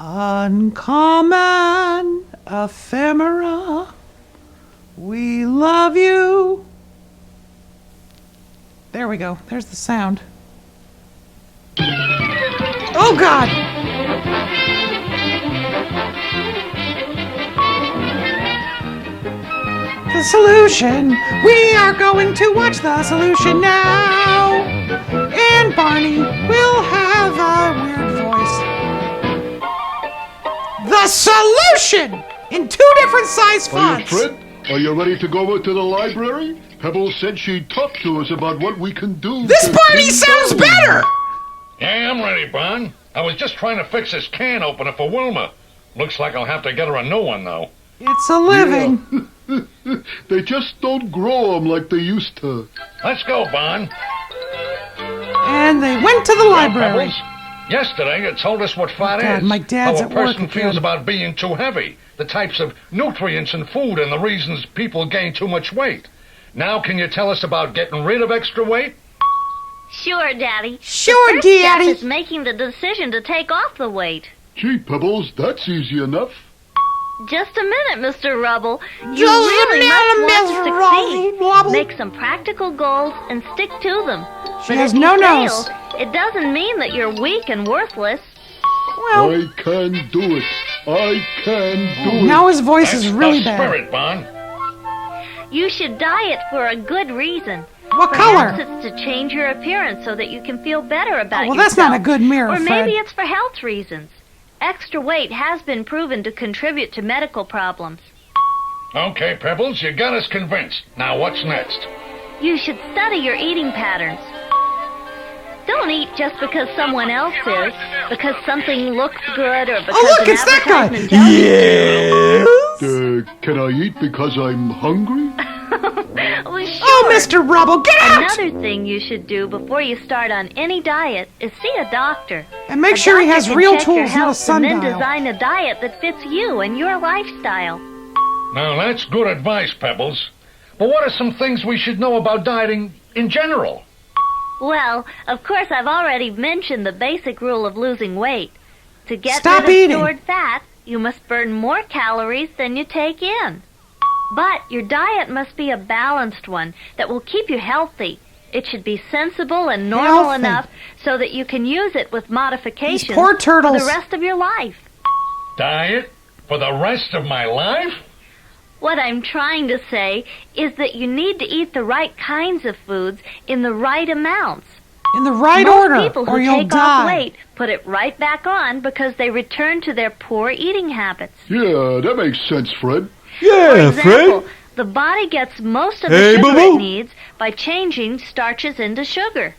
Uncommon ephemera, we love you. There we go. There's the sound. Oh, God! The solution. We are going to watch The Solution now. And Barney will have a weird voice. The Solution! In 2 different size fonts. Fred, are you ready to go over to the library? Pebbles said she'd talk to us about what we can do. This Barney sounds better! Yeah, I'm ready, Bon. I was just trying to fix this can opener for Wilma. Looks like I'll have to get her a new one, though. It's a living. Yeah. They just don't grow them like they used to. Let's go, Bon. And they went to the library. Pebbles, yesterday you told us what fat God, is. my dad's how at a work person again. feels about being too heavy, the types of nutrients in food, and the reasons people gain too much weight. Now can you tell us about getting rid of extra weight? Sure, Daddy. Sure, the first Daddy. step is making the decision to take off the weight. Gee, Pebbles, that's easy enough. Just a minute, Mr. Rubble. You Just a really minute, must want Mr. to Rubble. succeed. Make some practical goals and stick to them. She But has if no you fail, nose. it doesn't mean that you're weak and worthless. Well, I can do it. I can do it. now his voice is That's really the bad. spirit, Bon. You should diet for a good reason. What Perhaps color? it's to change your appearance so that you can feel better about well, yourself. that's not a good mirror, Or maybe Fred. it's for health reasons. Extra weight has been proven to contribute to medical problems. Okay, Pebbles, you got us convinced. Now what's next? You should study your eating patterns. Don't eat just because someone else is, because something looks good, or because Oh, look, an it's that guy. advertisement tells you. Yes. Can I eat because I'm hungry? Well, sure. Oh, Mr. Rubble, get out! Another thing you should do before you start on any diet is see a doctor. And make A sure he doctor has can real check your tools, not a health and then sundial. design a diet that fits you and your lifestyle. Now that's good advice, Pebbles. But what are some things we should know about dieting in general? Well, of course, I've already mentioned the basic rule of losing weight. To get Stop rid of eating. stored fat, you must burn more calories than you take in. But your diet must be a balanced one that will keep you healthy. It should be sensible and normal Healthy. enough so that you can use it with modifications These poor turtles. for the rest of your life. Diet? For the rest of my life? What I'm trying to say is that you need to eat the right kinds of foods in the right amounts. In the right Most order, people who or you'll take off die. weight put it right back on because they return to their poor eating habits. Yeah, that makes sense, Fred. For Yeah, example, the body gets most of the Hey, sugar boo-boo. it needs by changing starches into sugar.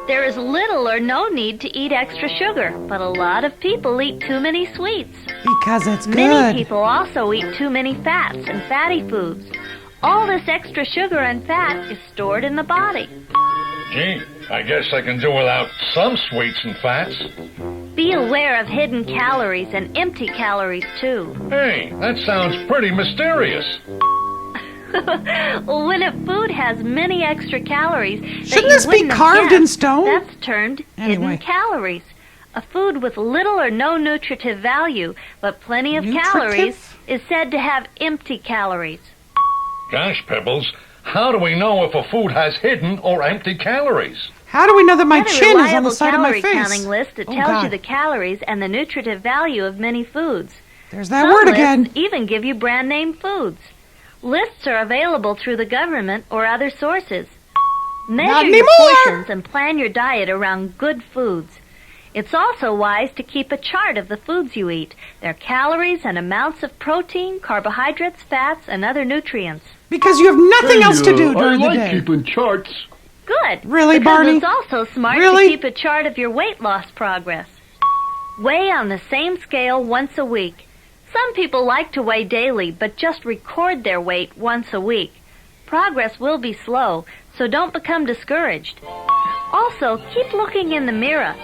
There is little or no need to eat extra sugar, but a lot of people eat too many sweets. Because it's Many good. people also eat too many fats and fatty foods. All this extra sugar and fat is stored in the body. Gee, I guess I can do without some sweets and fats. Be aware of hidden calories and empty calories too. Hey, that sounds pretty mysterious. When a food has many extra calories that Shouldn't you this be wouldn't have carved in guessed, stone? That's termed Anyway. hidden calories. A food with little or no nutritive value, but plenty of calories, Nutritive? is said to have empty calories. Gosh, Pebbles, how do we know if a food has hidden or empty calories? How do we know that my Get a chin is on reliable the side of my calorie face? counting list that Oh, tells you God. the calories and the nutritive value of many foods. There's that Some word lists again. even give you brand name foods. Lists are available through the government or other sources. Not Measure your anymore. portions and plan your diet around good foods. It's also wise to keep a chart of the foods you eat, their calories and amounts of protein, carbohydrates, fats, and other nutrients. Because you have nothing else to do I during the like day. keeping charts. Good. Really, because Barney? it's also smart Really? to keep a chart of your weight loss progress. Weigh on the same scale once a week. Some people like to weigh daily, but just record their weight once a week. Progress will be slow, so don't become discouraged. Also, keep looking in the mirror.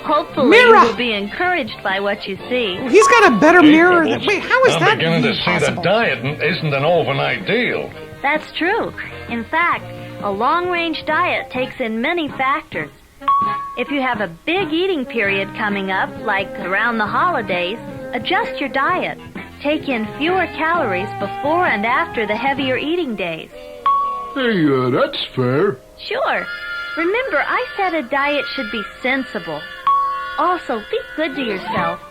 Hopefully Mirror! you will be encouraged by what you see. He's got a better Hey, mirror. Pebbles, Wait, how is I'm that beginning to even see possible? that dieting isn't an overnight deal. That's true. In fact, a long-range diet takes in many factors. If you have a big eating period coming up, like around the holidays, adjust your diet. Take in fewer calories before and after the heavier eating days. Hey, that's fair. Sure. Remember, I said a diet should be sensible. Also, be good to yourself.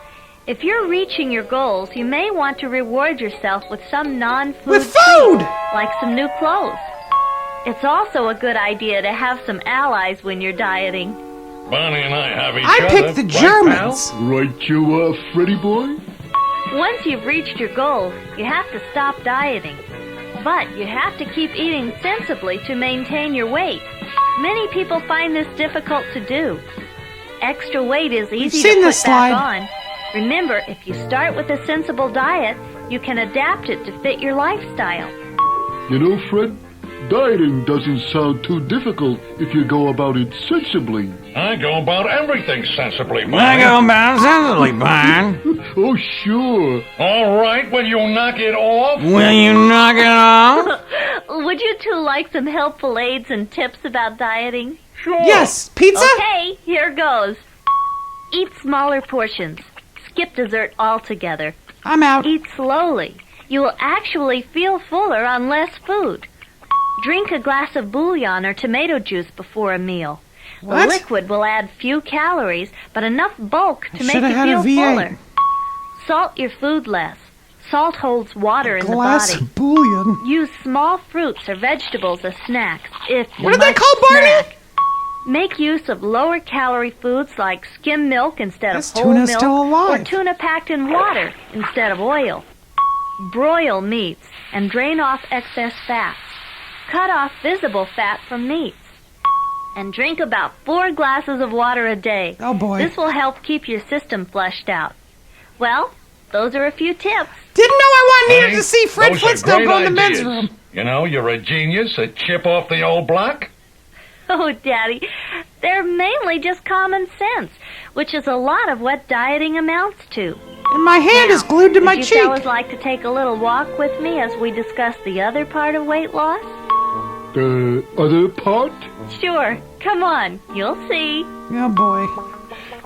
If you're reaching your goals, you may want to reward yourself with some non-food With food! treat, like some new clothes. It's also a good idea to have some allies when you're dieting. Bonnie and I have each I other. picked the right, Germans. Right, you, Freddy boy? Once you've reached your goal, you have to stop dieting. But you have to keep eating sensibly to maintain your weight. Many people find this difficult to do. Extra weight is easy to seen put this back slide. on. Remember, if you start with a sensible diet, you can adapt it to fit your lifestyle. You know, Fred, dieting doesn't sound too difficult if you go about it sensibly. I go about everything sensibly, Bonnie. I go about sensibly, Brian. Oh, sure. All right, will you knock it off? Will you knock it off? Would you two like some helpful aids and tips about dieting? Sure. Yes, pizza? Okay, here goes. Eat smaller portions. Skip dessert altogether. I'm out. Eat slowly. You will actually feel fuller on less food. Drink a glass of bouillon or tomato juice before a meal. What? The liquid will add few calories, but enough bulk to make shoulda you had a feel V8. fuller. Salt your food less. Salt holds water in the Glass body. of bouillon. Use small fruits or vegetables as snacks if you What did they must call Barney? snack. Make use of lower calorie foods like skim milk instead This of whole tuna's milk, still alive. or tuna packed in water instead of oil. Broil meats and drain off excess fats. Cut off visible fat from meats. And drink about 4 glasses of water a day. Oh, boy. This will help keep your system flushed out. Well, those are a few tips. Didn't know I needed Bonnie, to see Fred those are Flintstone great go in the men's ideas. room. You know, you're a genius, a chip off the old block. Oh, Daddy, they're mainly just common sense, which is a lot of what dieting amounts to. And my hand is glued to my Would cheek. you fellas like to take a little walk with me as we discuss the other part of weight loss? The other part? Sure. Come on. You'll see. Oh, boy.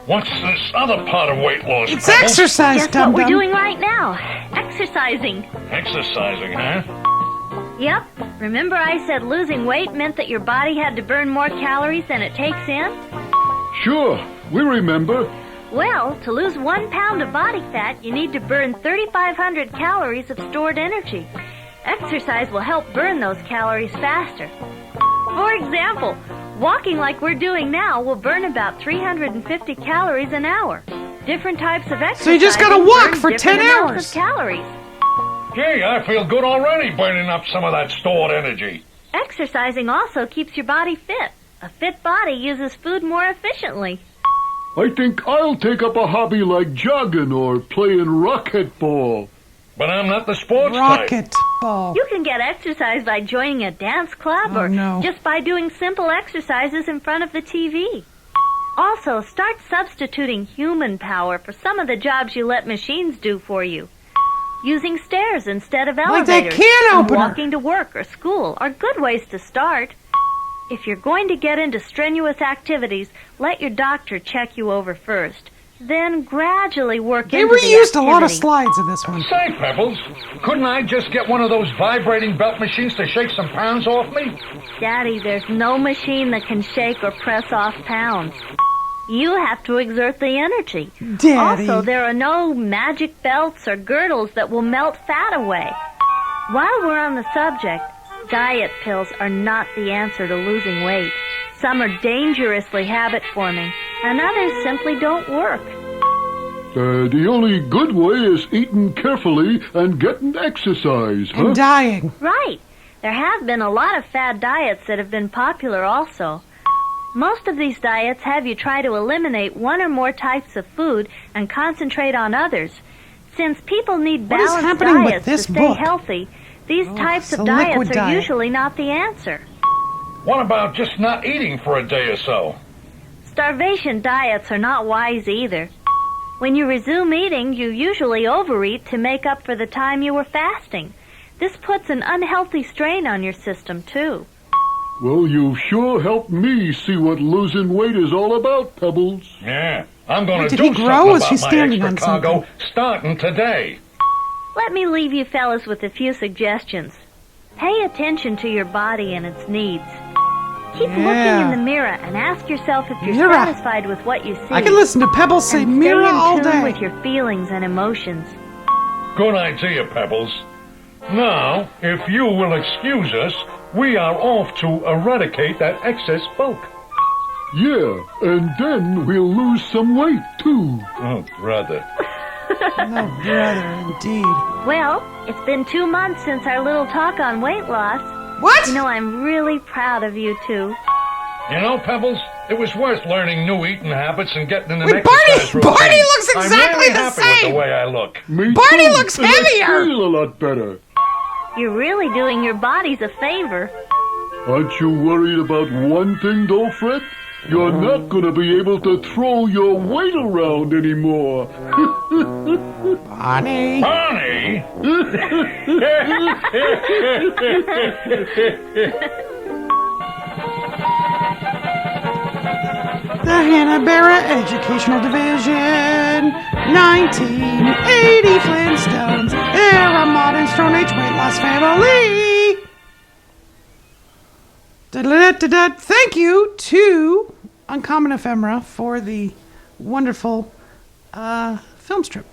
What's this other part of weight loss? It's Pebbles? exercise, Guess what dum we're dum. doing right now. Exercising. Exercising, huh? Yep. Remember I said losing weight meant that your body had to burn more calories than it takes in? Sure, we remember. Well, to lose 1 pound of body fat, you need to burn 3,500 calories of stored energy. Exercise will help burn those calories faster. For example, walking like we're doing now will burn about 350 calories an hour. Different types of exercise. So you just gotta walk burn for different 10 amounts hours. of calories. Gee, I feel good already burning up some of that stored energy. Exercising also keeps your body fit. A fit body uses food more efficiently. I think I'll take up a hobby like jogging or playing racquetball. But I'm not the sports type. Rocket ball. You can get exercise by joining a dance club Oh, or no. just by doing simple exercises in front of the TV. Also, start substituting human power for some of the jobs you let machines do for you. Using stairs instead of Like that elevators can and opener. walking to work or school are good ways to start. If you're going to get into strenuous activities, let your doctor check you over first. Then gradually work They into the reused a lot of activity. slides in this one. Say, Pebbles, couldn't I just get one of those vibrating belt machines to shake some pounds off me? Daddy, there's no machine that can shake or press off pounds. You have to exert the energy. Daddy. Also, there are no magic belts or girdles that will melt fat away. While we're on the subject, diet pills are not the answer to losing weight. Some are dangerously habit-forming, and others simply don't work. The only good way is eating carefully and getting exercise, huh? And dying. Right. There have been a lot of fad diets that have been popular also. Most of these diets have you try to eliminate one or more types of food and concentrate on others. Since people need What is balanced happening with diets to this stay book? healthy, these types it's of a liquid diets are diet. usually not the answer. What about just not eating for a day or so? Starvation diets are not wise either. When you resume eating, you usually overeat to make up for the time you were fasting. This puts an unhealthy strain on your system, too. Well, you've sure helped me see what losing weight is all about, Pebbles. Yeah, I'm going to Did do he something grow? Is about he my standing extra on cargo something? starting today. Let me leave you fellas with a few suggestions. Pay attention to your body and its needs. Keep looking in the mirror and ask yourself if you're Mirror. satisfied with what you see. I can listen to Pebbles say and Mira stay in all tune day. with your feelings and emotions. Good idea, Pebbles. Now, if you will excuse us, we are off to eradicate that excess bulk. Yeah, and then we'll lose some weight, too. Oh, brother. Oh, brother, indeed. Well, it's been 2 months since our little talk on weight loss. What? You know, I'm really proud of you two. You know, Pebbles, it was worth learning new eating habits and getting in an Wait, exercise routine. Barney looks exactly I'm really the happy same. with the way I look. Me Barney too, looks and heavier. I feel a lot better. You're really doing your bodies a favor. Aren't you worried about one thing, though, Fred? You're not going to be able to throw your weight around anymore. Barney. Barney! The Hanna-Barbera Educational Division. 1980 Flintstones. They're a modern Stone Age weight loss family. Da-da-da-da-da. Thank you to Uncommon Ephemera for the wonderful film strip.